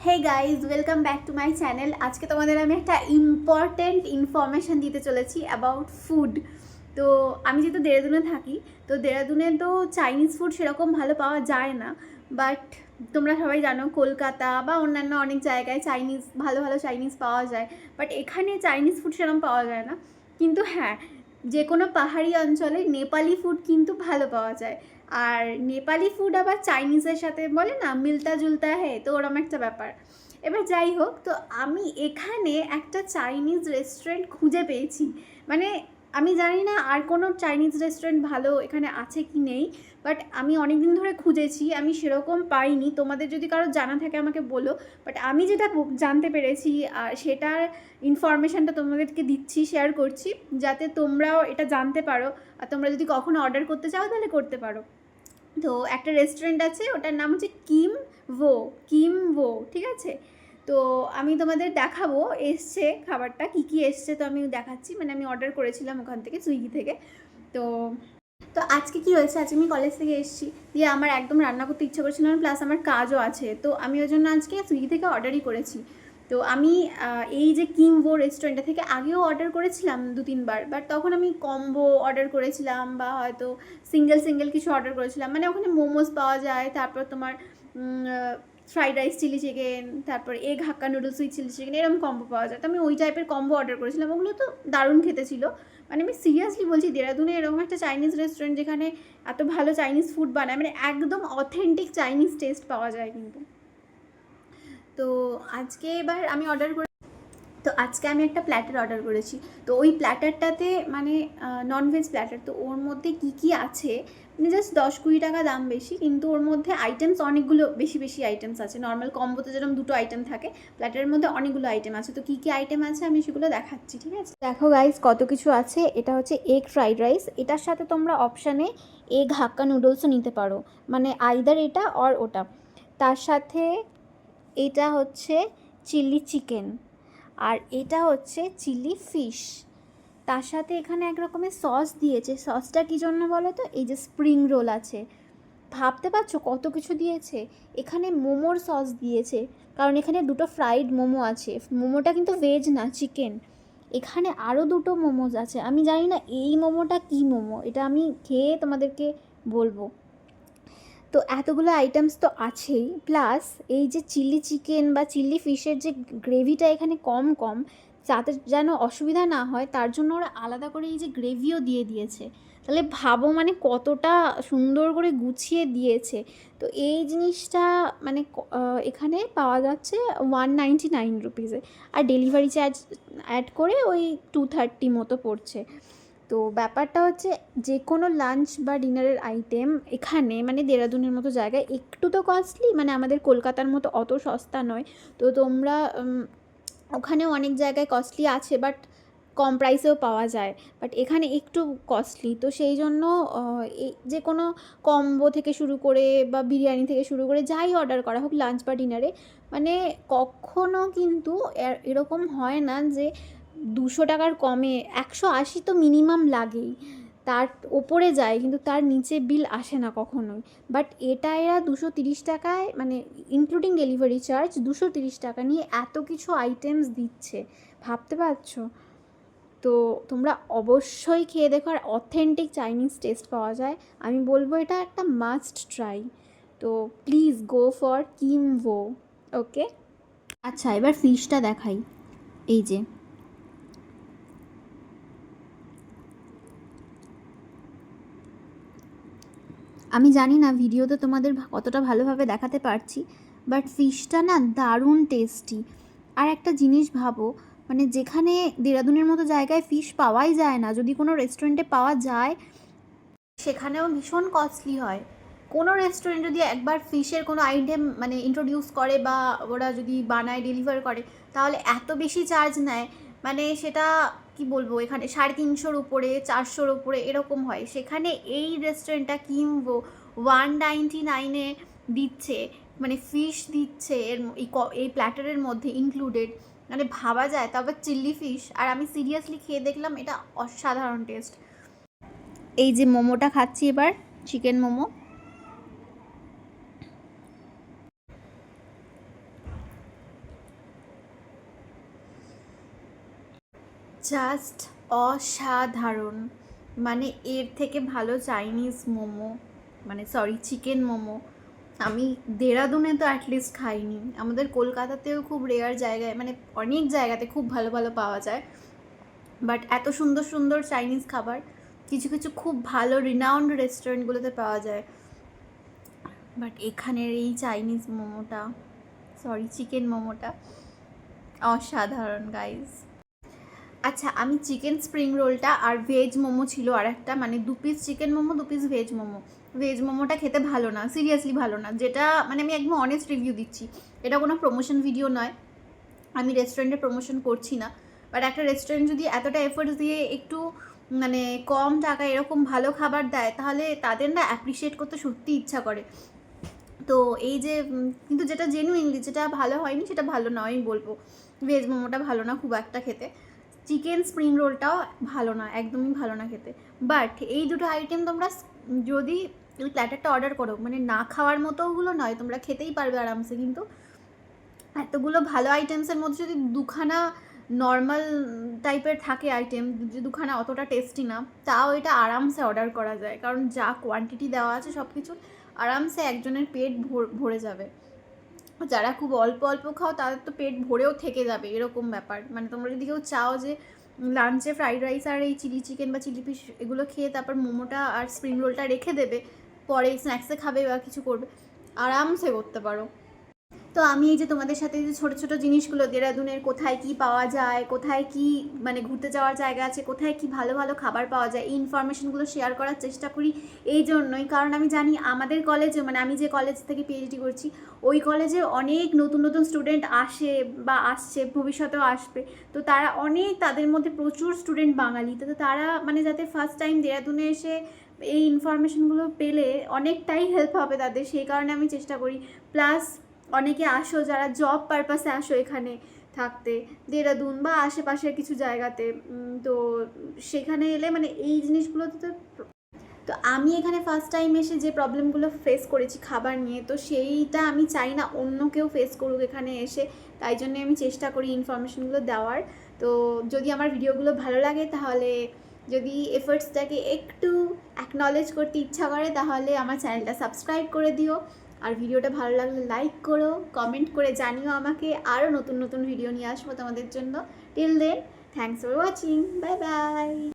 Hey guys, welcome back to my channel. আজকে তোমাদের আমি একটা ইম্পর্ট্যান্ট ইনফরমেশান দিতে চলেছি অ্যাবাউট ফুড। তো আমি যেহেতু দেরাদুনে থাকি, তো দেরাদুনে তো চাইনিজ ফুড সেরকম ভালো পাওয়া যায় না। বাট তোমরা সবাই জানো কলকাতা বা অন্যান্য অনেক জায়গায় চাইনিজ ভালো ভালো চাইনিজ পাওয়া যায়। বাট এখানে চাইনিজ ফুড সেরকম পাওয়া যায় না। কিন্তু হ্যাঁ, যে কোনো পাহাড়ি অঞ্চলে নেপালি ফুড কিন্তু ভালো পাওয়া যায়। আর নেপালি ফুড আবার চাইনিজের সাথে বলে না মিলতা জুলতা হে, তো ওরম একটা ব্যাপার। এবার যাই হোক, তো আমি এখানে একটা চাইনিজ রেস্টুরেন্ট খুঁজে পেয়েছি। মানে আমি জানি না আর কোনো চাইনিজ রেস্টুরেন্ট ভালো এখানে আছে কি নেই, বাট আমি অনেক দিন ধরে খুঁজেছি, আমি সেরকম পাইনি। তোমাদের যদি কারো জানা থাকে আমাকে বলো। বাট আমি যেটা জানতে পেরেছি সেটার ইনফরমেশানটা তোমাদেরকে দিচ্ছি, শেয়ার করছি, যাতে তোমরাও এটা জানতে পারো। আর তোমরা যদি কখনো অর্ডার করতে চাও তাহলে করতে পারো। তো একটা রেস্টুরেন্ট আছে, ওটার নাম হচ্ছে কিম ভো, ঠিক আছে? তো আমি তোমাদের দেখাবো এসছে খাবারটা কী কী এসছে, তো আমি দেখাচ্ছি। মানে আমি অর্ডার করেছিলাম ওখান থেকে, সুইগি থেকে। তো তো আজকে কি হয়েছে, আজকে আমি কলেজ থেকে এসেছি, দিয়ে আমার একদম রান্না করতে ইচ্ছে করছিল না, প্লাস আমার কাজও আছে। তো আমি ওই জন্য আজকে সুইগি থেকে অর্ডারই করেছি। তো আমি এই যে কিমভো রেস্টুরেন্টটা থেকে আগেও অর্ডার করেছিলাম 2-3 বার, বাট তখন আমি কম্বো অর্ডার করেছিলাম বা হয়তো সিঙ্গেল সিঙ্গেল কিছু অর্ডার করেছিলাম। মানে ওখানে মোমোস পাওয়া যায়, তারপর তোমার ফ্রাইড রাইস চিলি চিকেন, তারপর egg hakka noodles with chilli chicken, এরকম কম্বো পাওয়া যায়। তো আমি ওই টাইপের কম্বো অর্ডার করেছিলাম, ওগুলো তো দারুণ খেতে ছিল। মানে আমি সিরিয়াসলি বলছি, দেরাদুনে এরকম একটা চাইনিজ রেস্টুরেন্ট যেখানে এত ভালো চাইনিজ ফুড বানায়, মানে একদম অথেন্টিক চাইনিজ টেস্ট পাওয়া যায় কিন্তু। তো আজকে এবার আমি তো আজকে আমি একটা প্ল্যাটার অর্ডার করেছি। তো ওই প্ল্যাটারটাতে মানে ননভেজ প্ল্যাটার, তো ওর মধ্যে কী কী আছে, মানে জাস্ট 10-20 টাকা দাম বেশি, কিন্তু ওর মধ্যে আইটেমস অনেকগুলো বেশি বেশি আইটেমস আছে। নর্মাল কম্বোতে যেরকম 2টো আইটেম থাকে, প্ল্যাটারের মধ্যে অনেকগুলো আইটেম আছে। তো কী কী আইটেম আছে আমি সেগুলো দেখাচ্ছি, ঠিক আছে? দেখো গাইস, কত কিছু আছে। এটা হচ্ছে এগ ফ্রাইড রাইস, এটার সাথে তোমরা অপশানে এগ হাক্কা নুডলসও নিতে পারো, মানে আইদার এটা অর ওটা। তার সাথে এটা হচ্ছে চিলি চিকেন, আর এটা হচ্ছে চিলি ফিশ। তার সাথে এখানে এক রকমের সস দিয়েছে। সসটা কী জন্য বলো তো? এই যে স্প্রিং রোল আছে, ভাবতে পারছো কত কিছু দিয়েছে। এখানে মোমোর সস দিয়েছে, কারণ এখানে 2টো ফ্রাইড মোমো আছে। মোমোটা কিন্তু ভেজ না, চিকেন। এখানে আরও 2টো মোমোজ আছে, আমি জানি না এই মোমোটা কী মোমো, এটা আমি খেয়ে তোমাদেরকে বলবো। তো এতগুলো আইটেমস তো আছেই, প্লাস এই যে চিলি চিকেন বা চিলি ফিশের যে গ্রেভিটা এখানে কম কম, যাতে যেন অসুবিধা না হয় তার জন্য ওরা আলাদা করে এই যে গ্রেভিও দিয়ে দিয়েছে। তাহলে ভাবো মানে কতটা সুন্দর করে গুছিয়ে দিয়েছে। তো এই জিনিসটা মানে এখানে পাওয়া যাচ্ছে 199 রুপিসে, আর ডেলিভারি চার্জ অ্যাড করে ওই 230 মতো পড়ছে। তো ব্যাপারটা হচ্ছে, যে কোনো লাঞ্চ বা ডিনারের আইটেম এখানে মানে দেরাদুনের মতো জায়গায় একটু তো কস্টলি, মানে আমাদের কলকাতার মতো অত সস্তা নয়। তো তোমরা ওখানেও অনেক জায়গায় কস্টলি আছে, বাট কম প্রাইসেও পাওয়া যায়। বাট এখানে একটু কস্টলি, তো সেই জন্য এই যে কোনো কম্বো থেকে শুরু করে বা বিরিয়ানি থেকে শুরু করে যাই অর্ডার করা হোক লাঞ্চ বা ডিনারে, মানে কখনো কিন্তু এরকম হয় না যে 200 টাকার কমে, 180 তো মিনিমাম লাগেই, তার ওপরে যায় কিন্তু তার নিচে বিল আসে না কখনোই। বাট এটা এরা 230 টাকায়, মানে ইনক্লুডিং ডেলিভারি চার্জ 230 টাকা নিয়ে এত কিছু আইটেমস দিচ্ছে, ভাবতে পারছো? তো তোমরা অবশ্যই খেয়ে দেখো, আর অথেন্টিক চাইনিজ টেস্ট পাওয়া যায়। আমি বলবো এটা একটা মাস্ট ট্রাই। তো প্লিজ গো ফর কিমভো। ওকে, আচ্ছা এবার ফিশটা দেখাই। এই যে আমি জানি না ভিডিওতে তোমাদের কতটা ভালোভাবে দেখাতে পারছি, বাট ফিশটা না দারুণ টেস্টি। আর একটা জিনিস ভাবো, মানে যেখানে দেরাদুনের মতো জায়গায় ফিশ পাওয়াই যায় না, যদি কোনো রেস্টুরেন্টে পাওয়া যায় সেখানেও ভীষণ কস্টলি হয়। কোনো রেস্টুরেন্ট যদি একবার ফিশের কোনো আইটেম মানে ইন্ট্রোডিউস করে বা ওরা যদি বানায় ডেলিভার করে, তাহলে এত বেশি চার্জ নেয়, মানে সেটা কি বলবো, এখানে 350-র উপরে 400-র উপরে এরকম হয়। সেখানে এই রেস্টুরেন্টটা কিমভো 199-এ দিচ্ছে, মানে ফিশ দিচ্ছে এর এই প্ল্যাটারের মধ্যে ইনক্লুডেড। মানে ভাবা যায়, তবে চিলি ফিশ, আর আমি সিরিয়াসলি খেয়ে দেখলাম, এটা অসাধারণ টেস্ট। এই যে মোমোটা খাচ্ছি এবার, চিকেন মোমো। জাস্ট অসাধারণ। মানে এর থেকে ভালো চাইনিজ মোমো, মানে সরি চিকেন মোমো আমি দেরাদুনে তো অ্যাটলিস্ট খাইনি। আমাদের কলকাতাতেও খুব রেয়ার জায়গায়, মানে অনেক জায়গাতে খুব ভালো ভালো পাওয়া যায়, বাট এত সুন্দর সুন্দর চাইনিজ খাবার কিছু কিছু খুব ভালো রিনাউন্ড রেস্টুরেন্টগুলোতে পাওয়া যায়, বাট এখানের এই চাইনিজ মোমোটা, সরি চিকেন মোমোটা অসাধারণ গাইজ। আচ্ছা, আমি চিকেন স্প্রিং রোলটা আর ভেজ মোমো ছিল আর একটা, মানে 2 piece chicken momo 2 piece veg momo. Veg মোমোটা খেতে ভালো না, সিরিয়াসলি ভালো না, যেটা মানে আমি একদম অনেস্ট রিভিউ দিচ্ছি। এটা কোনো প্রমোশন ভিডিও নয়, আমি রেস্টুরেন্টে প্রমোশন করছি না, বাট একটা রেস্টুরেন্ট যদি এতটা এফোর্টস দিয়ে একটু মানে কম টাকা এরকম ভালো খাবার দেয়, তাহলে তাদের না অ্যাপ্রিসিয়েট করতে সত্যি ইচ্ছা করে। তো এই যে কিন্তু যেটা জেনুইনলি যেটা ভালো হয়নি সেটা ভালো না আমি বলবো। ভেজ মোমোটা ভালো না খুব একটা খেতে, চিকেন স্প্রিং রোলটাও ভালো না, একদমই ভালো না খেতে। বাট এই দুটো আইটেম তোমরা যদি ওই প্ল্যাটারটা অর্ডার করো, মানে না খাওয়ার মতোগুলো নয়, তোমরা খেতেই পারবে আরামসে, কিন্তু এতগুলো ভালো আইটেমসের মধ্যে যদি দুখানা নর্মাল টাইপের থাকে আইটেম, যে দুখানা অতটা টেস্টি না, তাও এটা আরামসে অর্ডার করা যায়, কারণ যা কোয়ান্টিটি দেওয়া আছে সব কিছু আরামসে একজনের পেট ভরে যাবে। যারা খুব অল্প অল্প খাও তাদের তো পেট ভরেও থেকে যাবে, এরকম ব্যাপার। মানে তোমরা যদি কেউ চাও যে লাঞ্চে ফ্রাইড রাইস আর এই চিলি চিকেন বা চিলি ফিশ এগুলো খেয়ে তারপর মোমোটা আর স্প্রিং রোলটা রেখে দেবে, পরে স্ন্যাক্সে খাবে বা কিছু করবে, আরামসে করতে পারো। তো আমি এই যে তোমাদের সাথে যে ছোটো ছোটো জিনিসগুলো, দেরাদুনের কোথায় কি পাওয়া যায়, কোথায় কি মানে ঘুরতে যাওয়ার জায়গা আছে, কোথায় কি ভালো ভালো খাবার পাওয়া যায়, এই ইনফরমেশনগুলো শেয়ার করার চেষ্টা করি এই জন্যই, কারণ আমি জানি আমাদের কলেজে, মানে আমি যে কলেজ থেকে পিএইচডি করছি ওই কলেজে অনেক নতুন নতুন স্টুডেন্ট আসে বা আসছে, ভবিষ্যতেও আসবে। তো তারা অনেক, তাদের মধ্যে প্রচুর স্টুডেন্ট বাঙালি, তো তারা মানে যাতে ফার্স্ট টাইম দেরাদুনে এসে এই ইনফরমেশনগুলো পেলে অনেকটাই হেল্প হবে তাদের, সেই কারণে আমি চেষ্টা করি। প্লাস অনেকে আসো যারা জব পারপাসে আসো এখানে থাকতে, দেরাদুন বা আশেপাশের কিছু জায়গাতে, তো সেখানে এলে মানে এই জিনিসগুলো তো আমি এখানে ফার্স্ট টাইম এসে যে প্রবলেমগুলো ফেস করেছি খাবার নিয়ে, তো সেইটা আমি চাই না অন্য কেউ ফেস করুক এখানে এসে, তাই জন্য আমি চেষ্টা করি ইনফরমেশনগুলো দেওয়ার। তো যদি আমার ভিডিওগুলো ভালো লাগে, তাহলে যদি এফোর্টসটাকে একটু অ্যাকনলেজ করতে ইচ্ছা করে, তাহলে আমার চ্যানেলটা সাবস্ক্রাইব করে দিও, আর ভিডিওটা ভালো লাগলে লাইক করো, কমেন্ট করে জানিও আমাকে, আরও নতুন নতুন ভিডিও নিয়ে আসবো তোমাদের জন্য। Till then, thanks for watching, bye by.